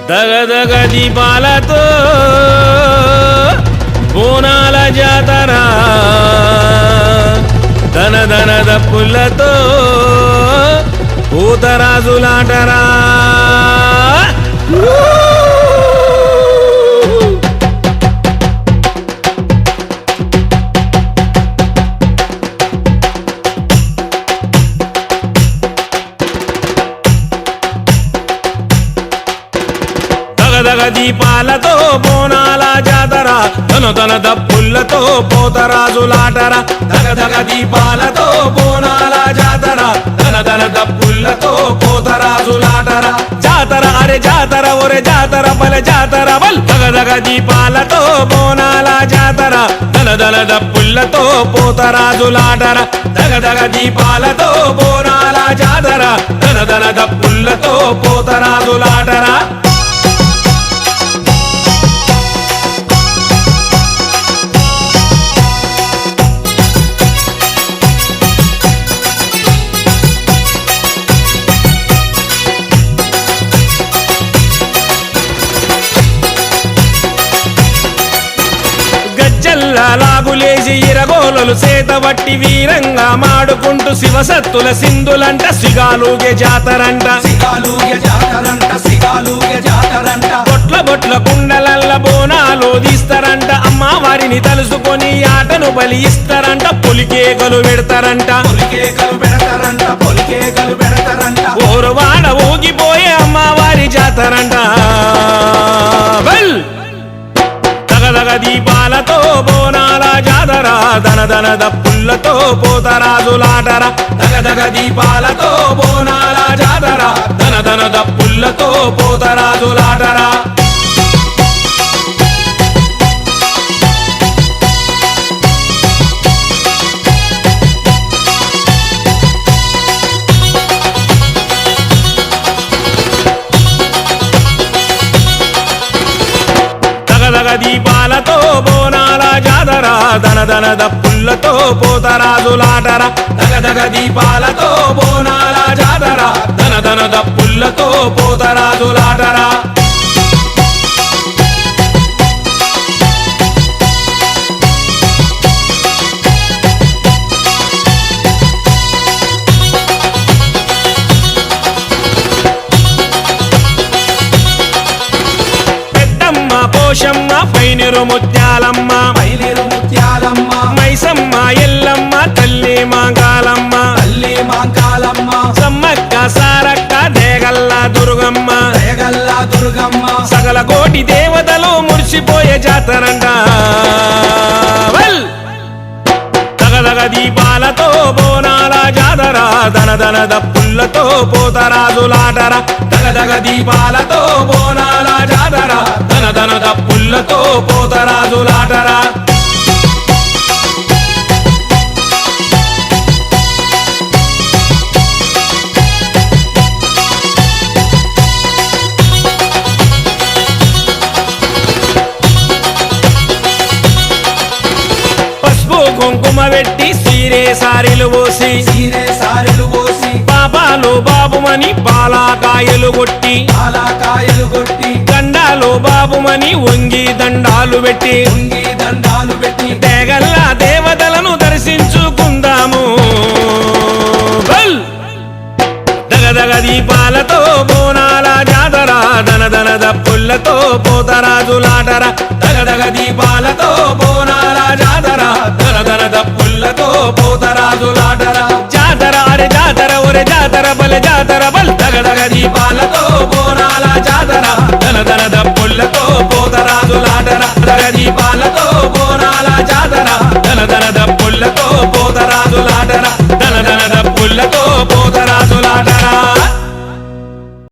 దగదగ దీపాలతో బోనాల జాతర ధన ధన దప్పులతో పూతరాజులాటరా దగదగ దీపాలతో బోనాల జాతర ధన ధన దప్పులతో పోతరాజులాటర దగదగ దీపాలతో బోనాల జాతర ధన ధన దప్పులతో పోతరాజులాటర జాతర అరే జాతర ఒరే జాతర బల జాతర బల్ దగదగ దీపాలతో బోనాల జాతర ధన ధన దప్పులతో పోతరాజులాటర దగదగ దీపాలతో బోనాల జాతర ధన ధన దప్పులతో పోతరాజులాటర లాగులేసి ఇరగోలలు సేతబట్టి వీరంగా మాడుకుంటూ శివసత్తుల సింధులంట సిగాలుగే జాతరంట బొట్ల బొట్ల కుండలల్ల బోనాలు తీస్తారంట అమ్మవారిని తలుసుకొని ఆటను బలి ఇస్తారంట పొలికేకలు పెడతారంట ఓరువాడ ఊగిపోయే అమ్మవారి జాతరంట దగదగ దీపాలతో బోనాల జాతర ధన ధన దప్పులతో పోతరాజులాటర దగదగ దీపాలతో బోనాల జాతర ధన ధన దప్పులతో పోతరాజులాటర దీపాలతో బోనాల జాతర ధన ధన దప్పులతో పోతరాజులాటర దగదగ దీపాలతో బోనాల జాతర ధన ధన దప్పులతో పోతరాజులాటర పోషమ్మ పైనిరు ముత్యాలమ్మ మైసమ్మ ఎల్లమ్మ తల్లి మాంకాలమ్మ సమ్మక్క సారక్క దేగల్ల దుర్గమ్మ సకల కోటి దేవతలు మురిసిపోయే జాతరంట దగదగ దీపాలతో బోనాల జాతర ధన ధన దప్పులతో పోతరాజులాటర దగదగ దీపాలతో బోనాల జాతర ధన ధన దప్పులతో పోతరాజులాటర కుంకుమ పెట్టి సీరే సారెలు పోసి పాపాలు బాబుమని పాలాకాయలు కొట్టి దండాలు బాబుమని వంగి దండాలు పెట్టి తెగల్ల దేవతలను దర్శించుకుందాము దగదగ దీపాలతో బోనాల జాతర ధన ధన దప్పులతో పోతరాజులాటర దగదగ దీపాలతో బోనాల జాతర ధన ధన దప్పులతో పోతరాజులాటర జాతర అరే జాతర ఒరే జాతర బల జాతర బల్ దగదగ దీపాలతో బోనాల జాతర